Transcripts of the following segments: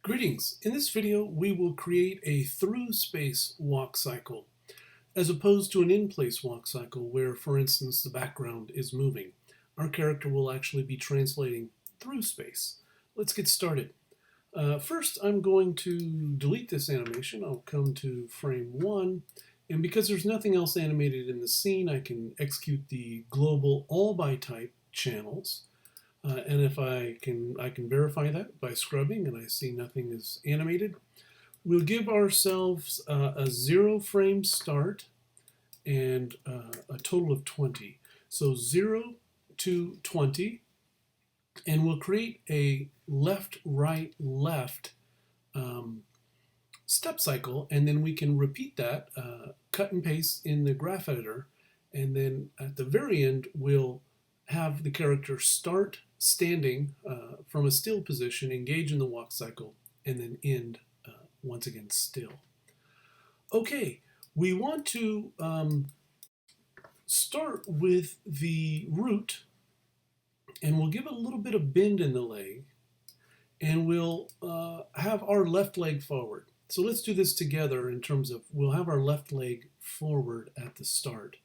Greetings. In this video, we will create a through space walk cycle, as opposed to an in-place walk cycle where, for instance, the background is moving. Our character will actually be translating through space. Let's get started. First, I'm going to delete this animation. I'll come to frame 1, and because there's nothing else animated in the scene, I can execute the global all by type channels. And if I can verify that by scrubbing, and I see nothing is animated. We'll give ourselves a 0 frame start and a total of 20. So 0 to 20, and we'll create a left, right, left step cycle, and then we can repeat that, cut and paste in the graph editor, and then at the very end, we'll have the character start standing from a still position, engage in the walk cycle, and then end once again still. Okay, we want to start with the root, and we'll give it a little bit of bend in the leg, and we'll have our left leg forward. So let's do this together in terms of we'll have our left leg forward at the start.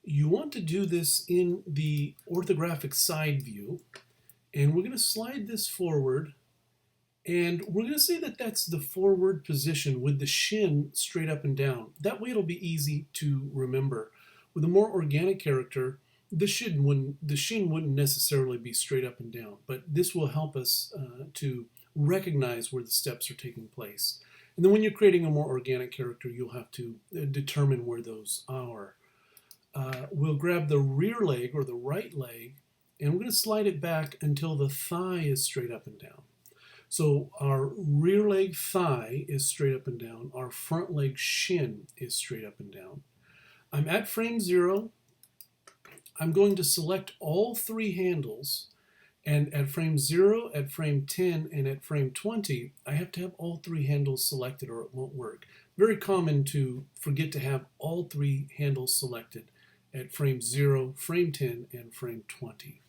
You want to do this in the orthographic side view, and we're going to slide this forward, and we're going to say that that's the forward position with the shin straight up and down. That way it'll be easy to remember. With a more organic character, the shin wouldn't necessarily be straight up and down, but this will help us to recognize where the steps are taking place. And then when you're creating a more organic character, you'll have to determine where those are. We'll grab the rear leg or the right leg, and we're going to slide it back until the thigh is straight up and down. So our rear leg thigh is straight up and down. Our front leg shin is straight up and down. I'm at frame 0. I'm going to select all 3 handles, and at frame 0, at frame 10, and at frame 20, I have to have all 3 handles selected or it won't work. Very common to forget to have all 3 handles selected at frame 0, frame 10, and frame 20.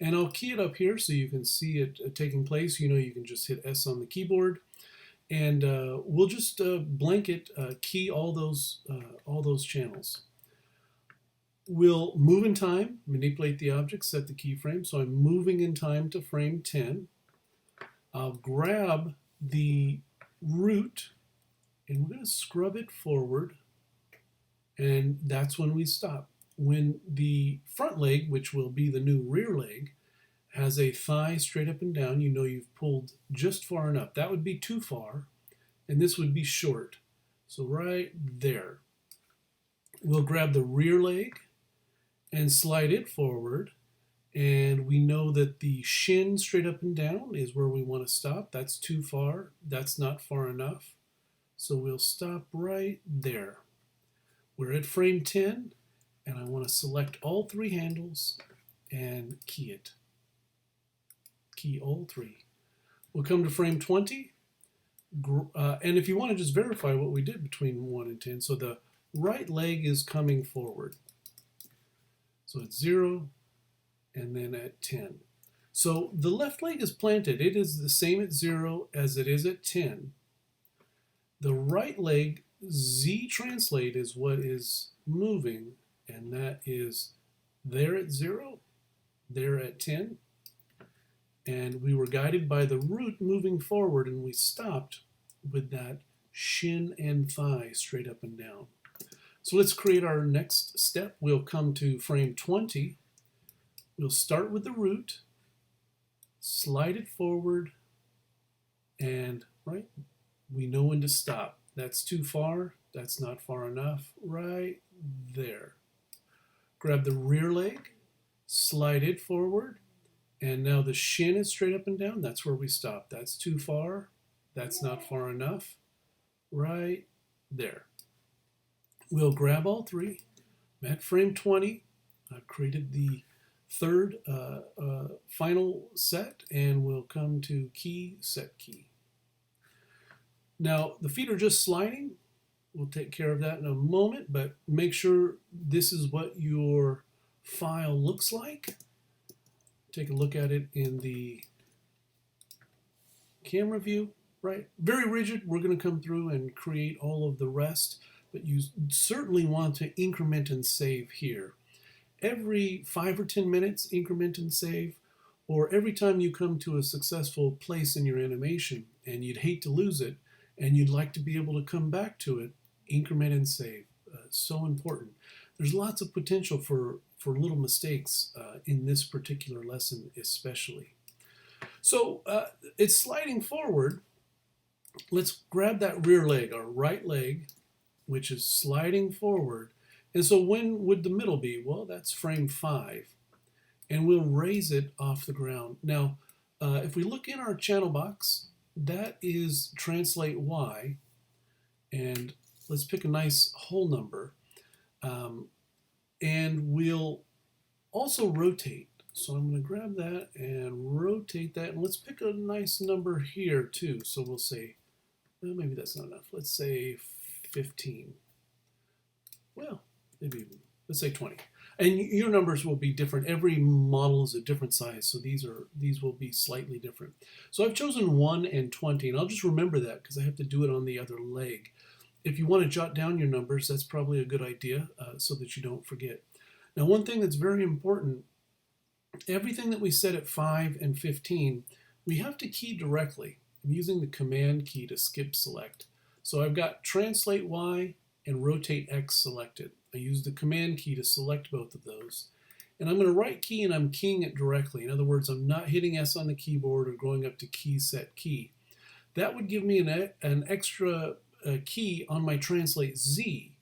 And I'll key it up here so you can see it taking place. You know, you can just hit S on the keyboard, and we'll just blanket key all those channels. We'll move in time, manipulate the object, set the keyframe. So I'm moving in time to frame 10. I'll grab the root, and we're going to scrub it forward, and that's when we stop. When the front leg, which will be the new rear leg, has a thigh straight up and down, you know you've pulled just far enough. That would be too far, and this would be short. So right there. We'll grab the rear leg and slide it forward, and we know that the shin straight up and down is where we want to stop. That's too far. That's not far enough. So we'll stop right there. We're at frame 10, and I want to select all 3 handles and key it. Key all 3. We'll come to frame 20, and if you want to just verify what we did between 1 and 10, so the right leg is coming forward. So it's 0, and then at 10. So the left leg is planted. It is the same at 0 as it is at 10. The right leg, Z translate, is what is moving, and that is there at 0, there at 10. And we were guided by the root moving forward, and we stopped with that shin and thigh straight up and down. So let's create our next step. We'll come to frame 20. We'll start with the root, slide it forward, and right, we know when to stop. That's too far. That's not far enough. Right there. Grab the rear leg, slide it forward, and now the shin is straight up and down. That's where we stop. That's too far. That's not far enough. Right there. We'll grab all 3. I'm at frame 20. I've created the third final set, and we'll come to key, set key. Now, the feet are just sliding. We'll take care of that in a moment, but make sure this is what your file looks like. Take a look at it in the camera view. right? Very rigid, we're going to come through and create all of the rest, but you certainly want to increment and save here. Every 5 or 10 minutes, increment and save, or every time you come to a successful place in your animation and you'd hate to lose it and you'd like to be able to come back to it, increment and save. So important. There's lots of potential for little mistakes in this particular lesson especially. So it's sliding forward. Let's grab that rear leg, our right leg, which is sliding forward. And so when would the middle be? Well, that's frame 5. And we'll raise it off the ground. Now, if we look in our channel box, that is translate Y. And let's pick a nice whole number. And we'll also rotate. So I'm going to grab that and rotate that. And let's pick a nice number here too. So we'll say, well, maybe that's not enough. Let's say 15. Well, maybe let's say 20. And your numbers will be different. Every model is a different size, so these will be slightly different. So I've chosen 1 and 20, and I'll just remember that because I have to do it on the other leg. If you want to jot down your numbers, that's probably a good idea so that you don't forget. Now, one thing that's very important, everything that we set at 5 and 15, we have to key directly. I'm using the Command key to skip select. So I've got Translate Y and Rotate X selected. I use the Command key to select both of those. And I'm going to right key and I'm keying it directly. In other words, I'm not hitting S on the keyboard or going up to Key Set Key. That would give me an extra key on my Translate Z,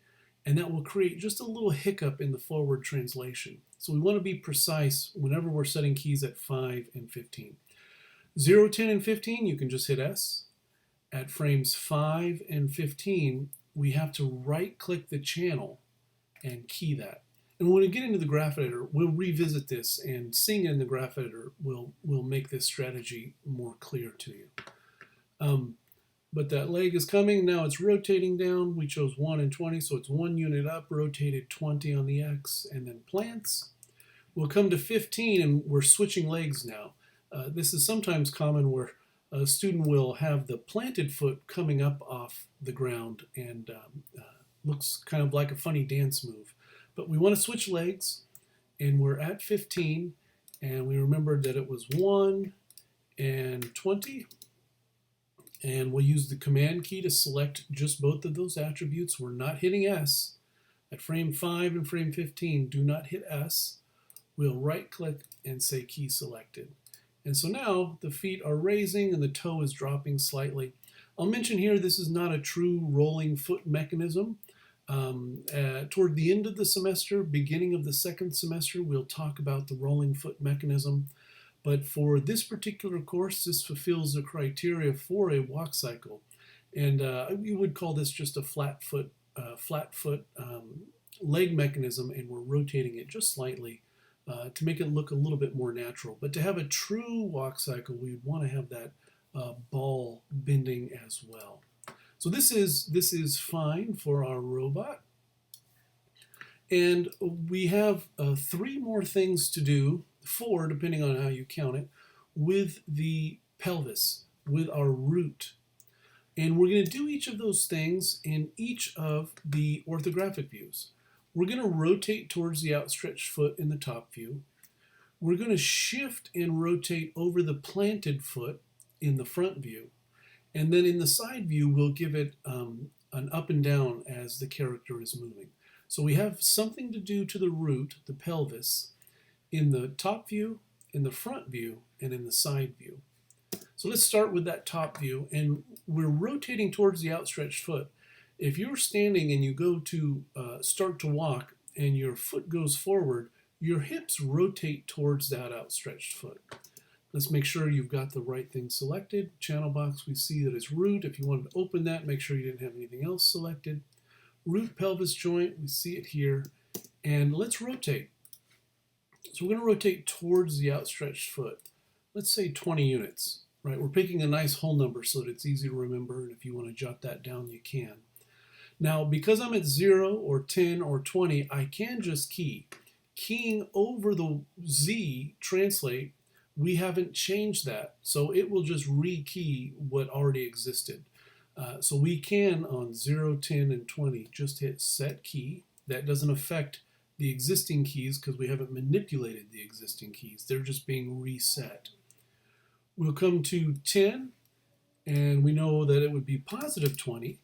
and that will create just a little hiccup in the forward translation. So we want to be precise whenever we're setting keys at 5 and 15. 0, 10, and 15, you can just hit S. At frames 5 and 15, we have to right-click the channel and key that. And when we get into the graph editor, we'll revisit this, and seeing it in the graph editor will make this strategy more clear to you. But that leg is coming. Now it's rotating down. We chose 1 and 20, so it's 1 unit up, rotated 20 on the X, and then plants. We'll come to 15, and we're switching legs now. This is sometimes common where a student will have the planted foot coming up off the ground and looks kind of like a funny dance move. But we want to switch legs, and we're at 15, and we remembered that it was 1 and 20. And we'll use the Command key to select just both of those attributes. We're not hitting S. At frame 5 and frame 15, do not hit S. We'll right-click and say Key Selected. And so now the feet are raising and the toe is dropping slightly. I'll mention here this is not a true rolling foot mechanism. Toward the end of the semester, beginning of the second semester, we'll talk about the rolling foot mechanism. But for this particular course, this fulfills the criteria for a walk cycle. And we would call this just a flat foot leg mechanism, and we're rotating it just slightly to make it look a little bit more natural. But to have a true walk cycle, we want to have that ball bending as well. So this is fine for our robot. And we have 3 more things to do, 4 depending on how you count it, with the pelvis, with our root. And we're going to do each of those things in each of the orthographic views. We're going to rotate towards the outstretched foot in the top view. We're going to shift and rotate over the planted foot in the front view. And then in the side view, we'll give it an up and down as the character is moving. So we have something to do to the root, the pelvis, in the top view, in the front view, and in the side view. So let's start with that top view, and we're rotating towards the outstretched foot. If you're standing and you go to start to walk and your foot goes forward, your hips rotate towards that outstretched foot. Let's make sure you've got the right thing selected. Channel box, we see that it's root. If you wanted to open that, make sure you didn't have anything else selected. Root pelvis joint, we see it here. And let's rotate. So we're going to rotate towards the outstretched foot. Let's say 20 units, right? We're picking a nice whole number so that it's easy to remember, and if you want to jot that down, you can. Now, because I'm at 0 or 10 or 20, I can just key. Keying over the Z, translate, we haven't changed that. So it will just rekey what already existed. So we can on 0, 10, and 20 just hit set key. That doesn't affect the existing keys because we haven't manipulated the existing keys. They're just being reset. We'll come to 10, and we know that it would be positive 20,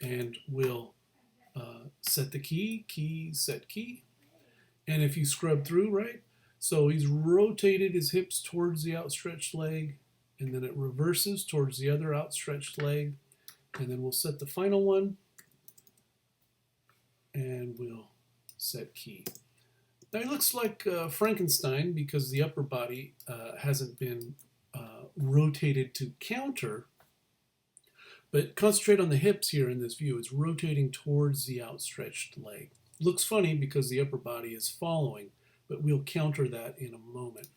and we'll set the key, set key. And if you scrub through, right, so he's rotated his hips towards the outstretched leg, and then it reverses towards the other outstretched leg, and then we'll set the final one, and we'll set key. Now he looks like Frankenstein because the upper body hasn't been rotated to counter, but concentrate on the hips here in this view. It's rotating towards the outstretched leg. Looks funny because the upper body is following, but we'll counter that in a moment.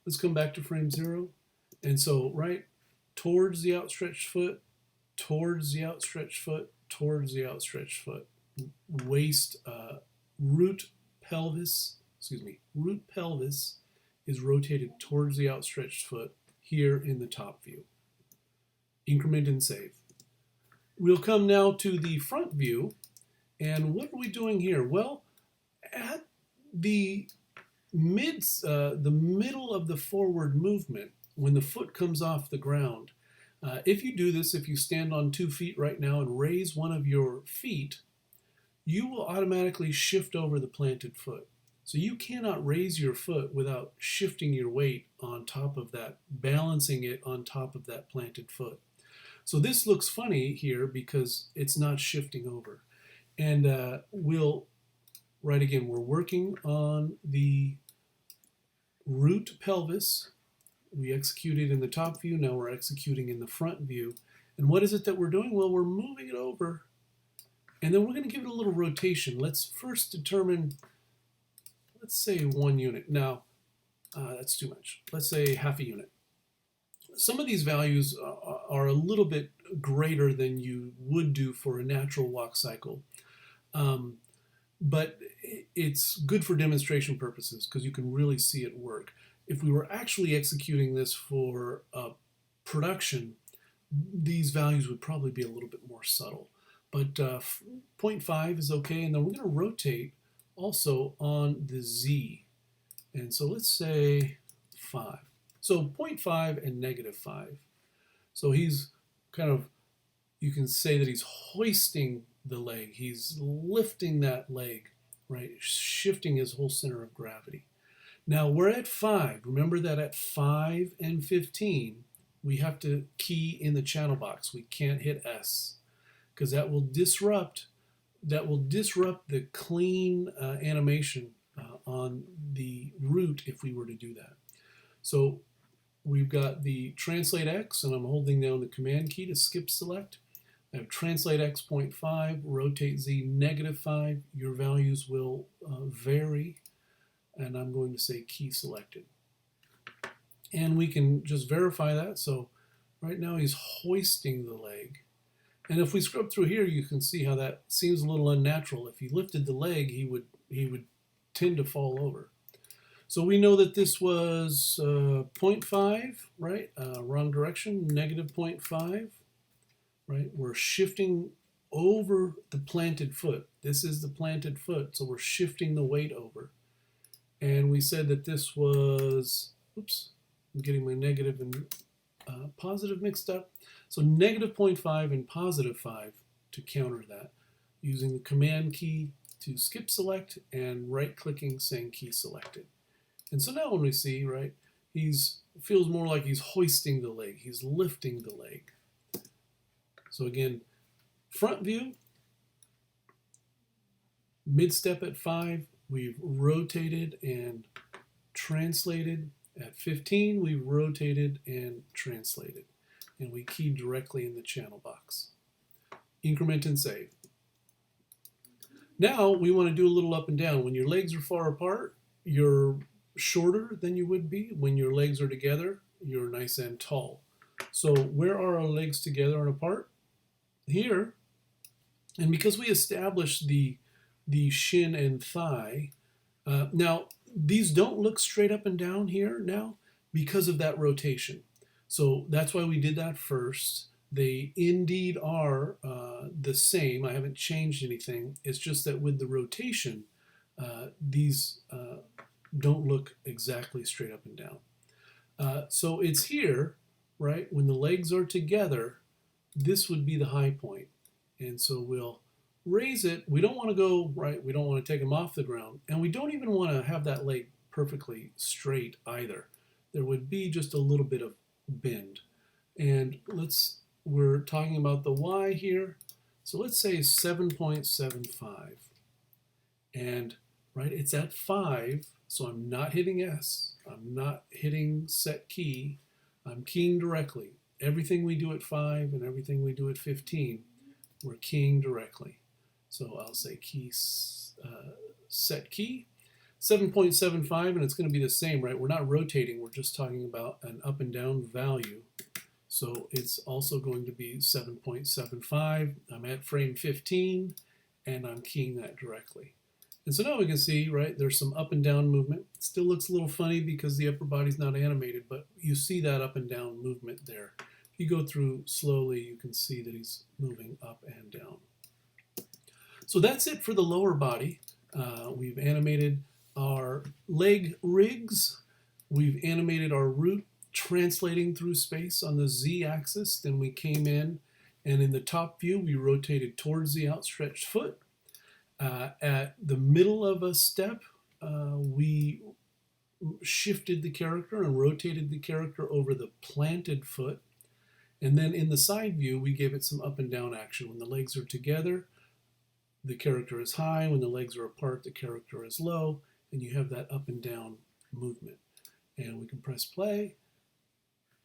Let's come back to frame 0. And so, right, towards the outstretched foot, towards the outstretched foot, towards the outstretched foot. Waist, root pelvis is rotated towards the outstretched foot here in the top view. Increment and save. We'll come now to the front view, and what are we doing here? Well, at the middle of the forward movement, when the foot comes off the ground, if you do this, if you stand on 2 feet right now and raise one of your feet, you will automatically shift over the planted foot. So you cannot raise your foot without shifting your weight on top of that, balancing it on top of that planted foot. So this looks funny here because it's not shifting over. And right again, we're working on the root pelvis. We executed in the top view, now we're executing in the front view. And what is it that we're doing? Well, we're moving it over, and then we're going to give it a little rotation. Let's first determine, let's say 1 unit. Now, that's too much. Let's say half a unit. Some of these values are a little bit greater than you would do for a natural walk cycle. But it's good for demonstration purposes because you can really see it work. If we were actually executing this for production, these values would probably be a little bit more subtle. But 0.5 is okay, and then we're going to rotate also on the Z. And so let's say 5. So 0.5 and -5. So he's kind of, you can say that he's hoisting the leg. He's lifting that leg, right? Shifting his whole center of gravity. Now we're at 5. Remember that at 5 and 15, we have to key in the channel box. We can't hit S because that will disrupt the clean animation on the root if we were to do that. So we've got the translate X, and I'm holding down the command key to skip select. I have translate X 0.5, rotate Z -5. Your values will vary, and I'm going to say key selected. And we can just verify that. So right now he's hoisting the leg. And if we scrub through here, you can see how that seems a little unnatural. If he lifted the leg, he would tend to fall over. So we know that this was 0.5, right? Wrong direction, -0.5, right? We're shifting over the planted foot. This is the planted foot, so we're shifting the weight over. And we said that this was, oops, I'm getting my negative and positive mixed up. So -0.5 and +5 to counter that, using the command key to skip select and right-clicking saying key selected. And so now when we see, right, feels more like he's hoisting the leg. He's lifting the leg. So again, front view, mid-step at 5, we've rotated and translated. At 15, we've rotated and translated. And we key directly in the channel box. Increment and save. Now we want to do a little up and down. When your legs are far apart, you're shorter than you would be. When your legs are together, you're nice and tall. So where are our legs together and apart? Here. And because we established the shin and thigh, now these don't look straight up and down here now. because of that rotation. So that's why we did that first. They indeed are the same. I haven't changed anything. It's just that with the rotation, these don't look exactly straight up and down. So it's here, right? When the legs are together, this would be the high point. And so we'll raise it. We don't want to go, right? We don't want to take them off the ground. And we don't even want to have that leg perfectly straight either. There would be just a little bit of bend. And we're talking about the Y here. So let's say 7.75. And, right, it's at 5. So I'm not hitting S. I'm not hitting set key. I'm keying directly. Everything we do at 5 and everything we do at 15, we're keying directly. So I'll say key, set key, 7.75, and it's going to be the same, right? We're not rotating. We're just talking about an up and down value. So it's also going to be 7.75. I'm at frame 15, and I'm keying that directly. And so now we can see, right, there's some up and down movement. It still looks a little funny because the upper body's not animated, but you see that up and down movement there. If you go through slowly, you can see that he's moving up and down. So that's it for the lower body. We've animated our leg rigs. We've animated our root translating through space on the Z-axis. Then we came in, and in the top view, we rotated towards the outstretched foot. At the middle of a step, we shifted the character and rotated the character over the planted foot. And then in the side view, we gave it some up and down action. When the legs are together, the character is high. When the legs are apart, the character is low. And you have that up and down movement. And we can press play.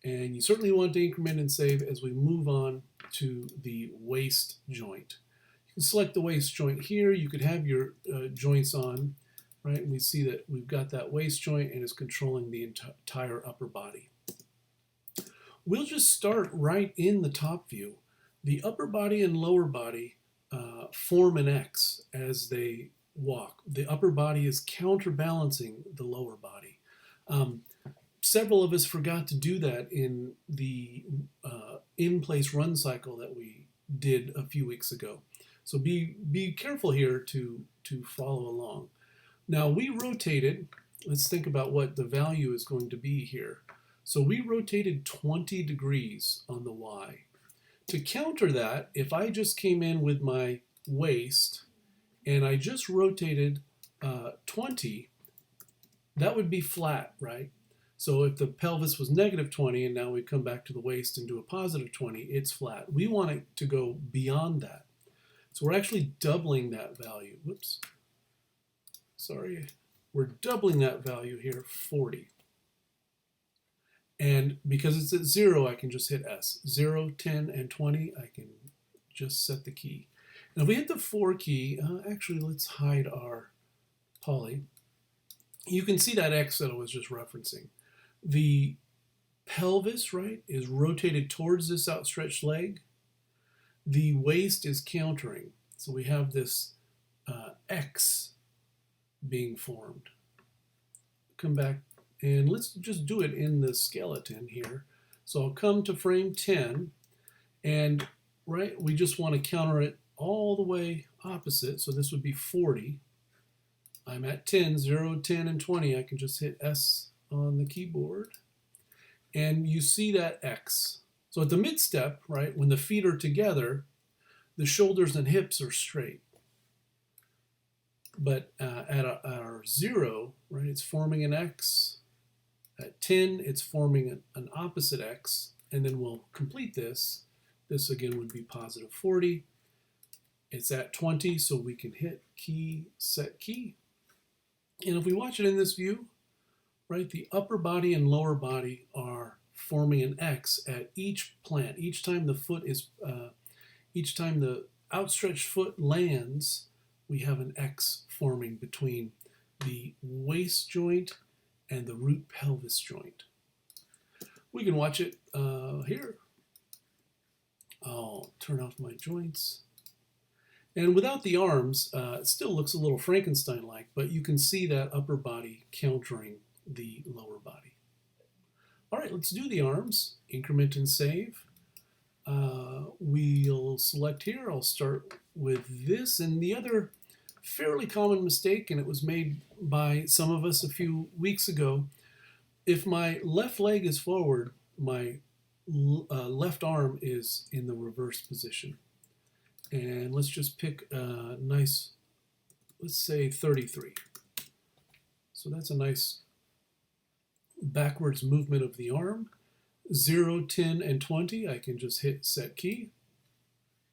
And you certainly want to increment and save as we move on to the waist joint. You can select the waist joint here. You could have your joints on, right? And we see that we've got that waist joint and it's controlling the entire upper body. We'll just start right in the top view. The upper body and lower body form an X as they walk. The upper body is counterbalancing the lower body. Several of us forgot to do that in the in-place run cycle that we did a few weeks ago. So be careful here to follow along. Now we rotated, let's think about what the value is going to be here. So we rotated 20 degrees on the Y. To counter that, if I just came in with my waist and I just rotated 20, that would be flat, right? So if the pelvis was negative 20 and now we come back to the waist and do a positive 20, it's flat. We want it to go beyond that. So we're actually doubling that value. Whoops. Sorry. We're doubling that value here, 40. And because it's at 0, I can just hit S. 0, 10, and 20, I can just set the key. Now if we hit the 4 key, actually let's hide our poly. You can see that X that I was just referencing. The pelvis, right, is rotated towards this outstretched leg. The waist is countering. So we have this X being formed. Come back and let's just do it in the skeleton here. So I'll come to frame 10 and right, we just want to counter it all the way opposite. So this would be 40. I'm at 10, 0, 10, and 20. I can just hit S on the keyboard. And you see that X. So at the mid step, right, when the feet are together, the shoulders and hips are straight. But at our 0, right, it's forming an X. At 10, it's forming an opposite X. And then we'll complete this. This again would be positive 40. It's at 20, so we can hit key, set key. And if we watch it in this view, right, the upper body and lower body are forming an X at each plant. Each time the foot is, each time the outstretched foot lands, we have an X forming between the waist joint and the root pelvis joint. We can watch it here. I'll turn off my joints. And without the arms, it still looks a little Frankenstein-like, but you can see that upper body countering the lower body. All right, let's do the arms. Increment and save. We'll select here. I'll start with this. And the other fairly common mistake, and it was made by some of us a few weeks ago, if my left leg is forward, my left arm is in the reverse position. And let's just pick a nice, let's say 33. So that's a nice backwards movement of the arm. 0, 10, and 20, I can just hit set key.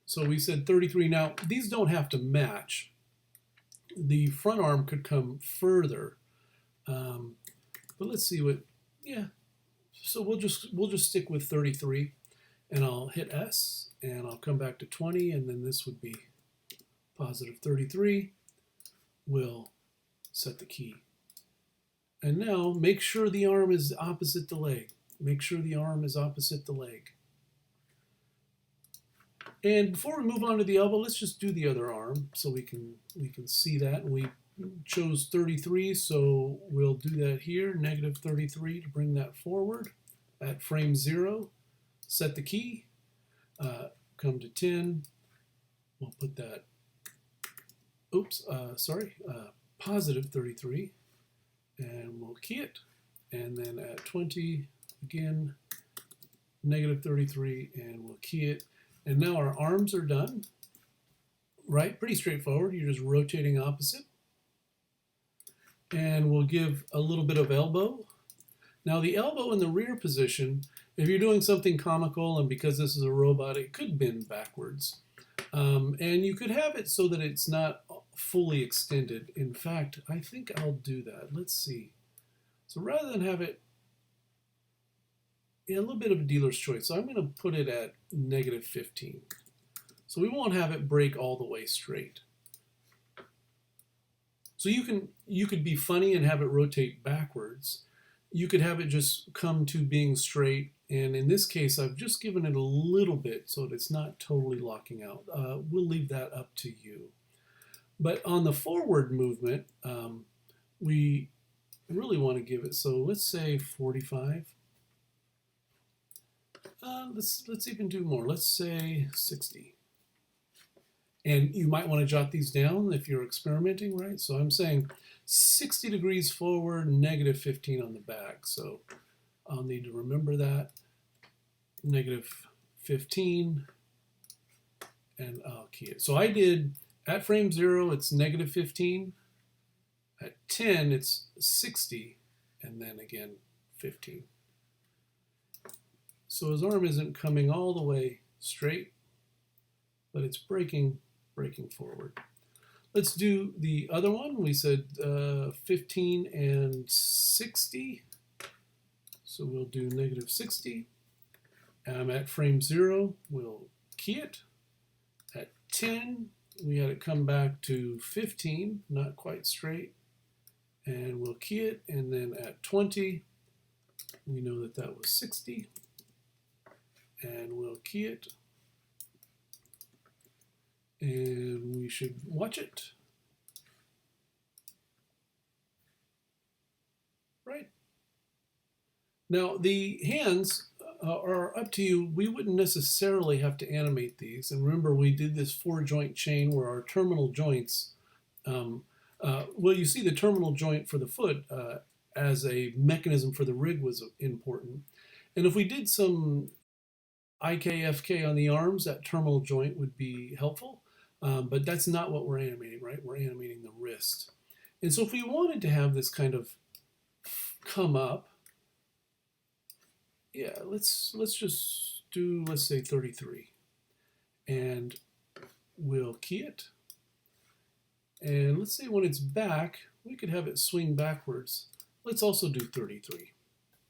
So we said 33. Now, these don't have to match. The front arm could come further. But let's see what, yeah. So we'll just stick with 33, and I'll hit S, and I'll come back to 20, and then this would be positive 33. We'll set the key. And now make sure the arm is opposite the leg. Make sure the arm is opposite the leg. And before we move on to the elbow, let's just do the other arm so we can see that. And we chose 33, so we'll do that here, negative 33 to bring that forward at frame 0. Set the key, come to 10. We'll put that, positive 33, and we'll key it. And then at 20, again, negative 33, and we'll key it. And now our arms are done, right? Pretty straightforward. You're just rotating opposite. And we'll give a little bit of elbow. Now the elbow in the rear position, if you're doing something comical, and because this is a robot, it could bend backwards. And you could have it so that it's not fully extended. In fact, I think I'll do that. Let's see. So rather than have it, a little bit of a dealer's choice. So I'm going to put it at negative 15. So we won't have it break all the way straight. So you could be funny and have it rotate backwards. You could have it just come to being straight. And in this case, I've just given it a little bit so that it's not totally locking out. We'll leave that up to you. But on the forward movement, we really want to give it, so let's say 45. Let's even do more. Let's say 60. And you might want to jot these down if you're experimenting, right? So I'm saying 60 degrees forward, negative 15 on the back. So I'll need to remember that. Negative 15, and I'll key it. So I did, at frame 0, it's negative 15. At 10, it's 60, and then again, 15. So his arm isn't coming all the way straight, but it's breaking forward. Let's do the other one. We said 15 and 60. So we'll do negative 60. I'm at frame 0. We'll key it. At 10, we had it come back to 15, not quite straight. And we'll key it. And then at 20, we know that that was 60. And we'll key it. And we should watch it. Right. Now the hands are up to you. We wouldn't necessarily have to animate these. And remember, we did this 4-joint chain where our terminal joints, well, you see the terminal joint for the foot as a mechanism for the rig was important. And if we did some IKFK on the arms, that terminal joint would be helpful. But that's not what we're animating, right? We're animating the wrist. And so if we wanted to have this kind of come up, yeah, let's just do, let's say 33. And we'll key it. And let's say when it's back, we could have it swing backwards. Let's also do 33.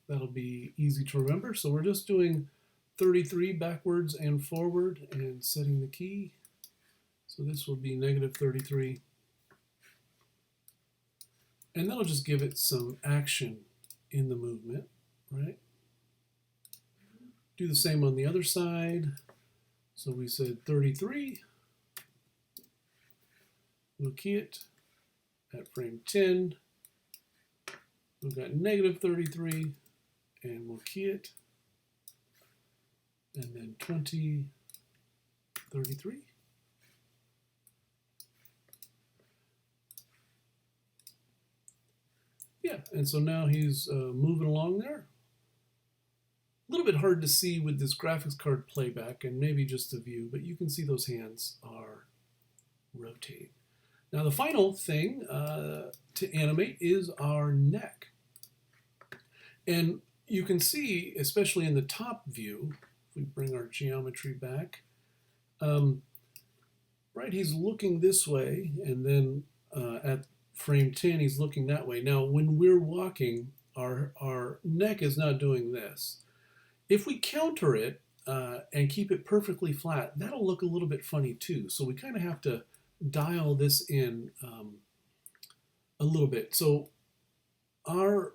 That'll be easy to remember. So we're just doing 33 backwards and forward and setting the key. So this will be negative 33. And that'll just give it some action in the movement, right? Do the same on the other side. So we said 33. We'll key it at frame 10. We've got negative 33. and we'll key it, and then 20, 33. Yeah, and so now he's moving along there. A little bit hard to see with this graphics card playback and maybe just the view, but you can see those hands are rotating. Now the final thing to animate is our neck. And you can see, especially in the top view, if we bring our geometry back, right, he's looking this way, and then at frame 10, he's looking that way. Now, when we're walking, our neck is not doing this. If we counter it and keep it perfectly flat, that'll look a little bit funny too. So we kind of have to dial this in a little bit. So our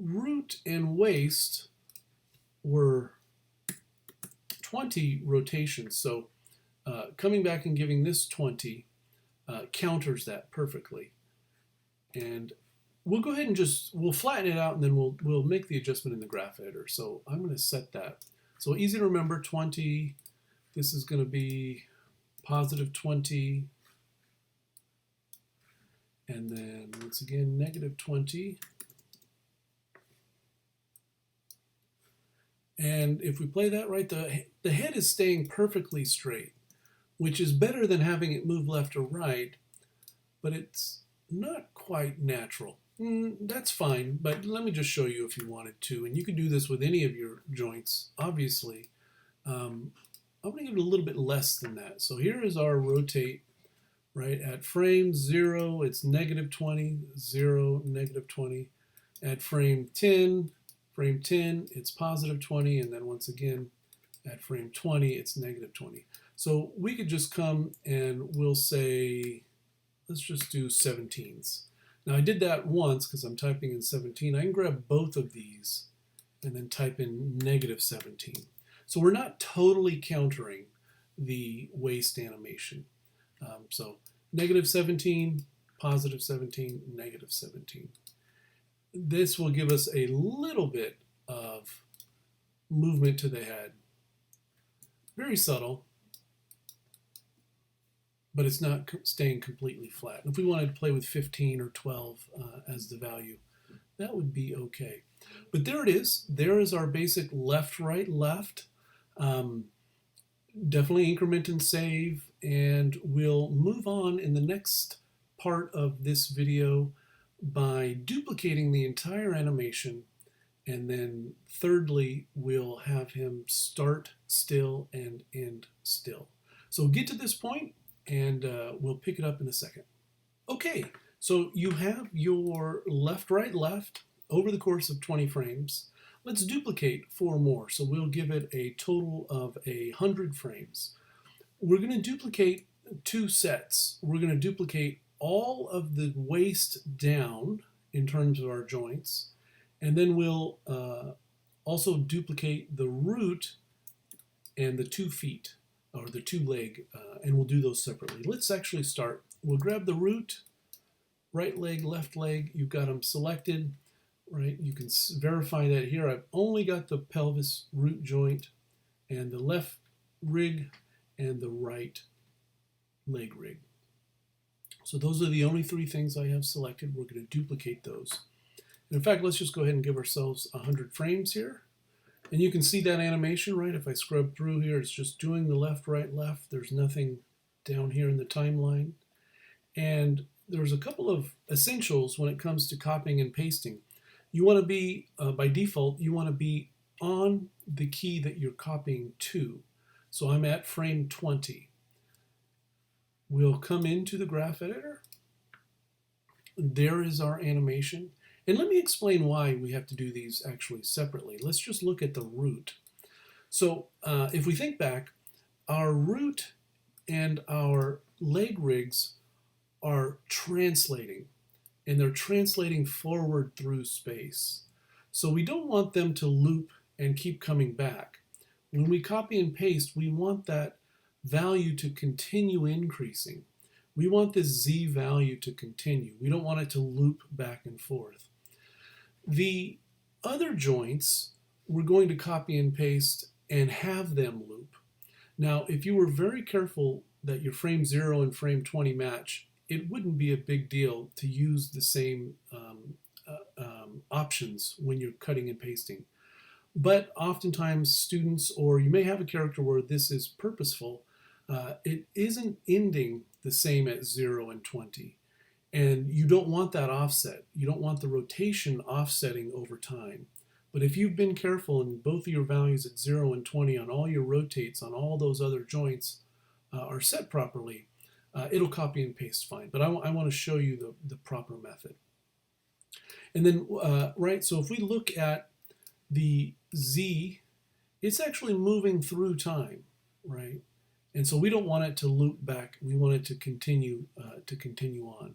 root and waist were 20 rotations. So coming back and giving this 20 counters that perfectly. And we'll go ahead and we'll flatten it out, and then we'll make the adjustment in the graph editor. So I'm going to set that. So easy to remember, 20. This is going to be positive 20. And then once again, negative 20. And if we play that right, the head is staying perfectly straight, which is better than having it move left or right, but it's not quite natural. That's fine, but let me just show you if you wanted to. And you can do this with any of your joints, obviously. I'm going to give it a little bit less than that. So here is our rotate, right? At frame 0, it's negative 20, 0, negative 20. At frame 10, it's positive 20. And then once again, at frame 20, it's negative 20. So we could just come and we'll say, let's just do 17s. Now I did that once because I'm typing in 17. I can grab both of these and then type in negative 17. So we're not totally countering the waist animation. So negative 17, positive 17, negative 17. This will give us a little bit of movement to the head. Very subtle, but it's not staying completely flat. If we wanted to play with 15 or 12 as the value, that would be okay. But there it is. There is our basic left, right, left. Definitely increment and save, and we'll move on in the next part of this video by duplicating the entire animation, and then thirdly, we'll have him start still and end still. So get to this point, and we'll pick it up in a second. Okay, so you have your left, right, left over the course of 20 frames. Let's duplicate 4 more, so we'll give it a total of 100 frames. We're going to duplicate 2 sets. We're going to duplicate all of the waist down in terms of our joints, and then we'll also duplicate the root and the 2 feet, or the 2 leg, and we'll do those separately. Let's actually start. We'll grab the root, right leg, left leg. You've got them selected, right? You can verify that here. I've only got the pelvis root joint and the left rig and the right leg rig. So those are the only 3 things I have selected. We're going to duplicate those. In fact, let's just go ahead and give ourselves 100 frames here. And you can see that animation, right? If I scrub through here, it's just doing the left, right, left. There's nothing down here in the timeline. And there's a couple of essentials when it comes to copying and pasting. You want to be, by default, you want to be on the key that you're copying to. So I'm at frame 20. We'll come into the graph editor. There is our animation. And let me explain why we have to do these actually separately. Let's just look at the root. So if we think back, our root and our leg rigs are translating, and they're translating forward through space. So we don't want them to loop and keep coming back. When we copy and paste, we want that value to continue increasing. We want this Z value to continue. We don't want it to loop back and forth. The other joints, we're going to copy and paste and have them loop. Now, if you were very careful that your frame 0 and frame 20 match, it wouldn't be a big deal to use the same options when you're cutting and pasting. But oftentimes students, or you may have a character where this is purposeful, it isn't ending the same at 0 and 20. And you don't want that offset. You don't want the rotation offsetting over time. But if you've been careful and both of your values at 0 and 20 on all your rotates on all those other joints are set properly, it'll copy and paste fine. But I want to show you the proper method. And then, right, so if we look at the Z, it's actually moving through time, right? And so we don't want it to loop back. We want it to continue on.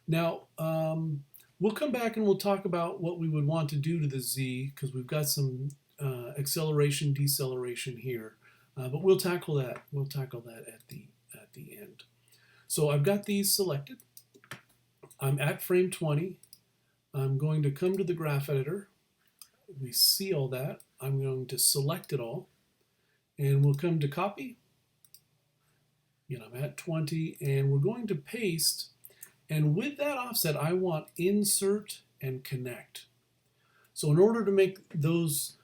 Now, we'll come back and we'll talk about what we would want to do to the Z, because we've got some acceleration, deceleration here. But we'll tackle that. We'll tackle that at the end. So I've got these selected. I'm at frame 20. I'm going to come to the graph editor. We see all that. I'm going to select it all, and we'll come to copy. Again, I'm at 20, and we're going to paste. And with that offset, I want insert and connect. So in order to make those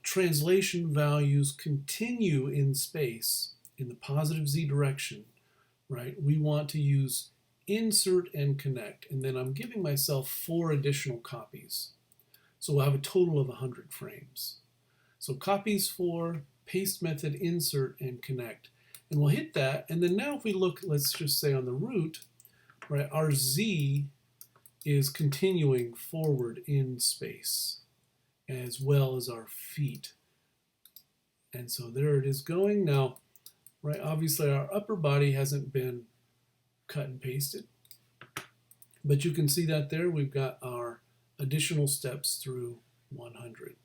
translation values continue in space in the positive Z direction, right, we want to use insert and connect. And then I'm giving myself 4 additional copies. So we'll have a total of 100 frames. So copies 4, paste method, insert, and connect. And we'll hit that. And then now if we look, let's just say on the root, right, our Z is continuing forward in space, as well as our feet. And so there it is going. Now, right, obviously our upper body hasn't been cut and pasted, but you can see that there we've got our additional steps through 100.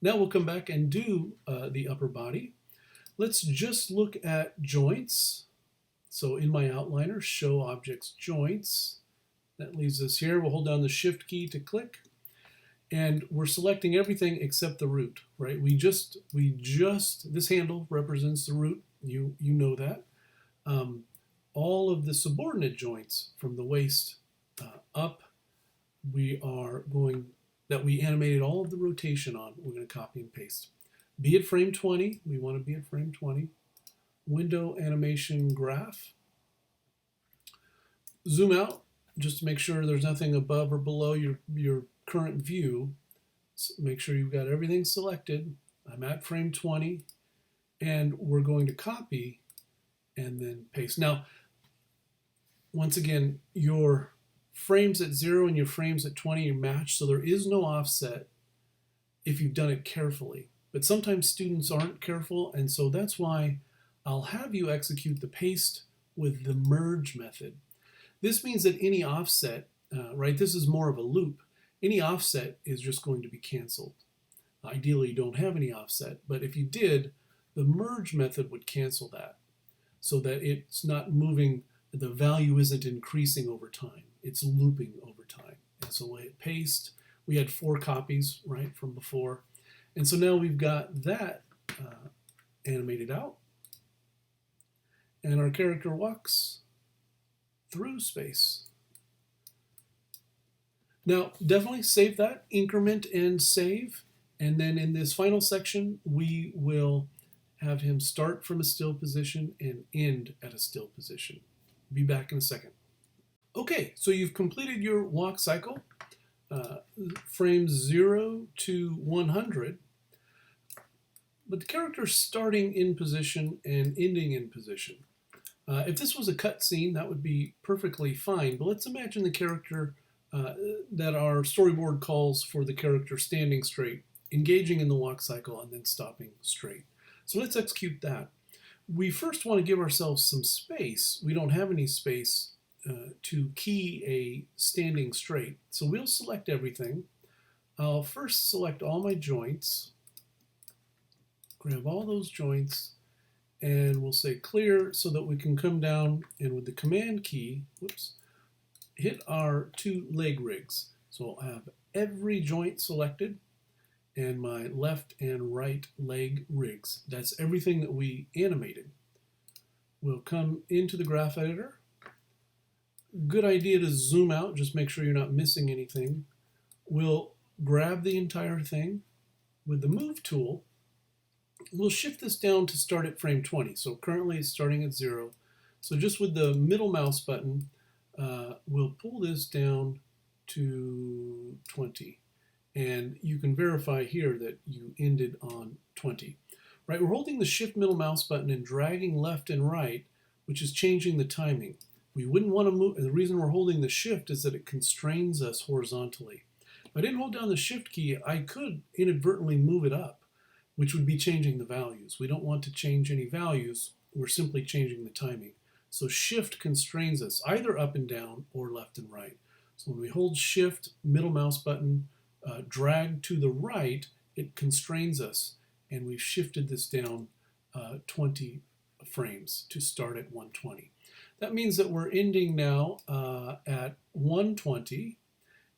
Now we'll come back and do the upper body. Let's just look at joints. So in my outliner, show objects joints. That leaves us here. We'll hold down the shift key to click. And we're selecting everything except the root, right? This handle represents the root. You know that. All of the subordinate joints from the waist up, we animated all of the rotation on, we're going to copy and paste. Be at frame 20. We want to be at frame 20. Window animation graph. Zoom out just to make sure there's nothing above or below your current view. So make sure you've got everything selected. I'm at frame 20, and we're going to copy and then paste. Now, once again, your frames at 0 and your frames at 20 are matched, so there is no offset if you've done it carefully. But sometimes students aren't careful, and so that's why I'll have you execute the paste with the merge method. This means that any offset, right, this is more of a loop, any offset is just going to be canceled. Ideally, you don't have any offset, but if you did, the merge method would cancel that so that it's not moving, the value isn't increasing over time. It's looping over time. And so we'll hit paste. We had 4 copies, right, from before. And so now we've got that animated out. And our character walks through space. Now, definitely save that, increment and save. And then in this final section, we will have him start from a still position and end at a still position. Be back in a second. Okay, so you've completed your walk cycle, frames 0 to 100. But the character's starting in position and ending in position. If this was a cut scene, that would be perfectly fine. But let's imagine the character that our storyboard calls for the character standing straight, engaging in the walk cycle, and then stopping straight. So let's execute that. We first want to give ourselves some space. We don't have any space to key a standing straight. So we'll select everything. I'll first select all my joints, grab all those joints, and we'll say clear so that we can come down and with the command key, hit our 2 leg rigs. So I'll have every joint selected and my left and right leg rigs. That's everything that we animated. We'll come into the graph editor. Good idea to zoom out, just make sure you're not missing anything. We'll grab the entire thing with the move tool. We'll shift this down to start at frame 20. So currently it's starting at 0. So just with the middle mouse button, we'll pull this down to 20. And you can verify here that you ended on 20. Right, we're holding the shift middle mouse button and dragging left and right, which is changing the timing. We wouldn't want to move, and the reason we're holding the shift is that it constrains us horizontally. If I didn't hold down the shift key, I could inadvertently move it up, which would be changing the values. We don't want to change any values, we're simply changing the timing. So shift constrains us either up and down or left and right. So when we hold shift, middle mouse button, drag to the right, it constrains us, and we've shifted this down 20 frames to start at 120. That means that we're ending now at 120,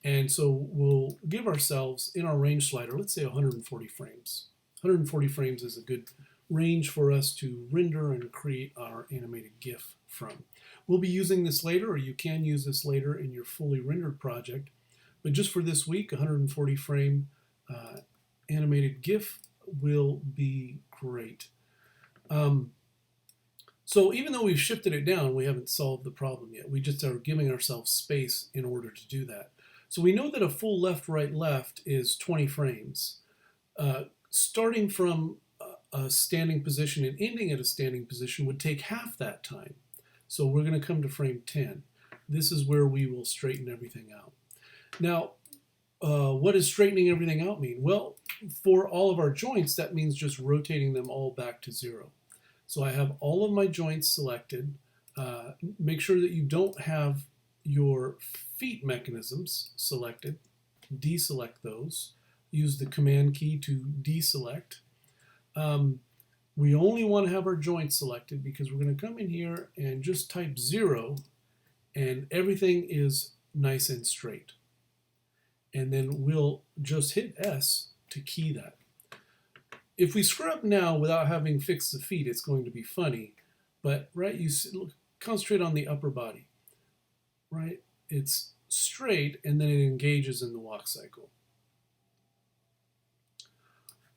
and so we'll give ourselves, in our range slider, let's say 140 frames. 140 frames is a good range for us to render and create our animated GIF from. We'll be using this later, or you can use this later in your fully rendered project, but just for this week, 140 frame animated GIF will be great. So even though we've shifted it down, we haven't solved the problem yet. We just are giving ourselves space in order to do that. So we know that a full left, right, left is 20 frames. Starting from a standing position and ending at a standing position would take half that time. So we're going to come to frame 10. This is where we will straighten everything out. Now, what does straightening everything out mean? Well, for all of our joints, that means just rotating them all back to 0. So I have all of my joints selected. Make sure that you don't have your feet mechanisms selected. Deselect those. Use the command key to deselect. We only want to have our joints selected because we're going to come in here and just type 0, and everything is nice and straight. And then we'll just hit S to key that. If we screw up now without having fixed the feet, it's going to be funny. But right, you look, concentrate on the upper body. Right, it's straight, and then it engages in the walk cycle.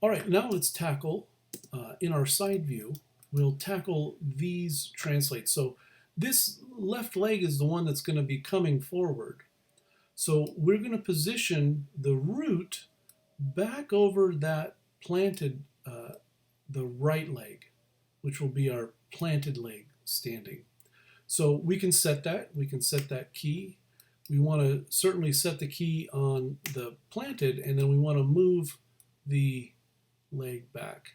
All right, now let's tackle in our side view. We'll tackle these translates. So this left leg is the one that's going to be coming forward. So we're going to position the root back over that planted, the right leg, which will be our planted leg standing. So we can set that. We can set that key. We want to certainly set the key on the planted, and then we want to move the leg back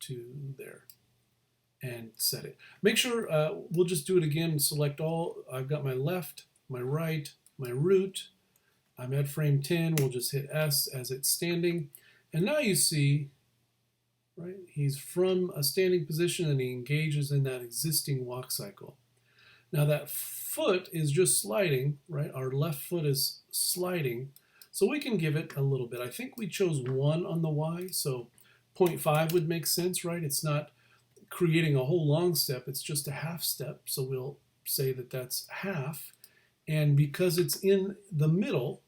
to there and set it. Make sure, we'll just do it again and select all. I've got my left, my right, my root. I'm at frame 10. We'll just hit S as it's standing. And now you see, right, he's from a standing position and he engages in that existing walk cycle. Now that foot is just sliding, right? Our left foot is sliding. So we can give it a little bit. I think we chose 1 on the Y, so 0.5 would make sense, right? It's not creating a whole long step, it's just a half step. So we'll say that that's half. And because it's in the middle,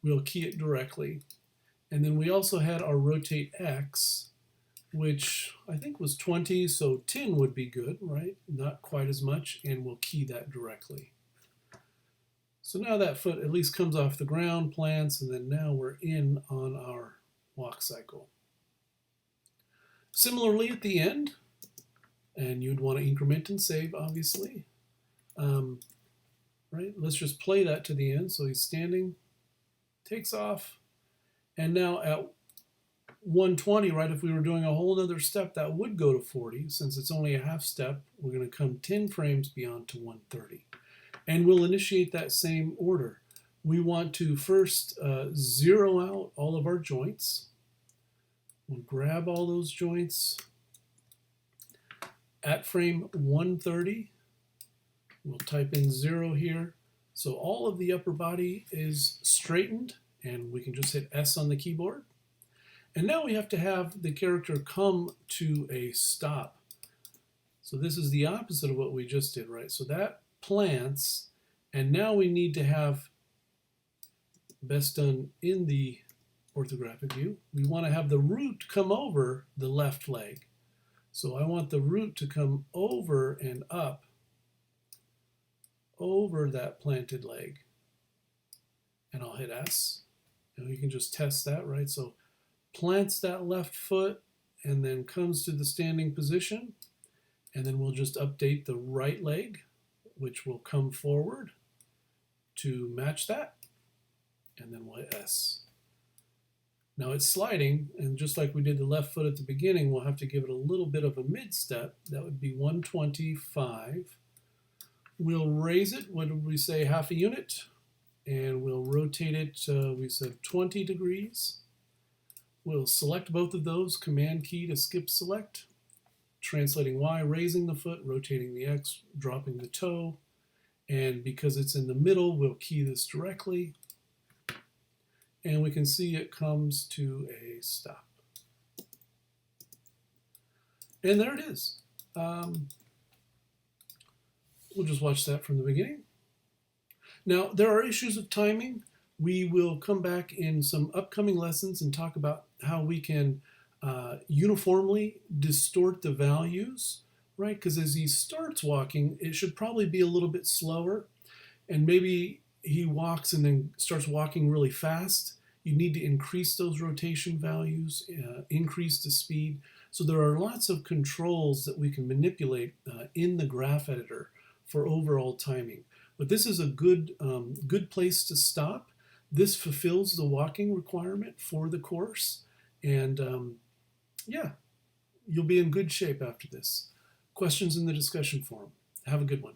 we'll key it directly. And then we also had our rotate X, which I think was 20, so 10 would be good, right? Not quite as much, and we'll key that directly. So now that foot at least comes off the ground, plants, and then now we're in on our walk cycle. Similarly at the end, and you'd want to increment and save, obviously. Right, let's just play that to the end. So he's standing, takes off, and now at 120, right, if we were doing a whole other step, that would go to 40. Since it's only a half step, we're going to come 10 frames beyond to 130. And we'll initiate that same order. We want to first zero out all of our joints. We'll grab all those joints. At frame 130, we'll type in 0 here. So all of the upper body is straightened And we can just hit S on the keyboard. And now we have to have the character come to a stop. So this is the opposite of what we just did, right? So that plants, and now we need to have, best done in the orthographic view, we want to have the root come over the left leg. So I want the root to come over and up over that planted leg. And I'll hit S. And we can just test that, right? So plants that left foot and then comes to the standing position. And then we'll just update the right leg, which will come forward to match that. And then we'll hit S. Now it's sliding, and just like we did the left foot at the beginning, we'll have to give it a little bit of a mid-step. That would be 125. We'll raise it, what did we say, half a unit? And we'll rotate it, we said 20 degrees. We'll select both of those, Command key to skip select. Translating Y, raising the foot, rotating the X, dropping the toe. And because it's in the middle, we'll key this directly. And we can see it comes to a stop. And there it is. We'll just watch that from the beginning. Now, there are issues of timing. We will come back in some upcoming lessons and talk about how we can uniformly distort the values, right? Because as he starts walking, it should probably be a little bit slower. And maybe he walks and then starts walking really fast. You need to increase those rotation values, increase the speed. So there are lots of controls that we can manipulate in the graph editor for overall timing. But this is a good place to stop. This fulfills the walking requirement for the course. And yeah, you'll be in good shape after this. Questions in the discussion forum. Have a good one.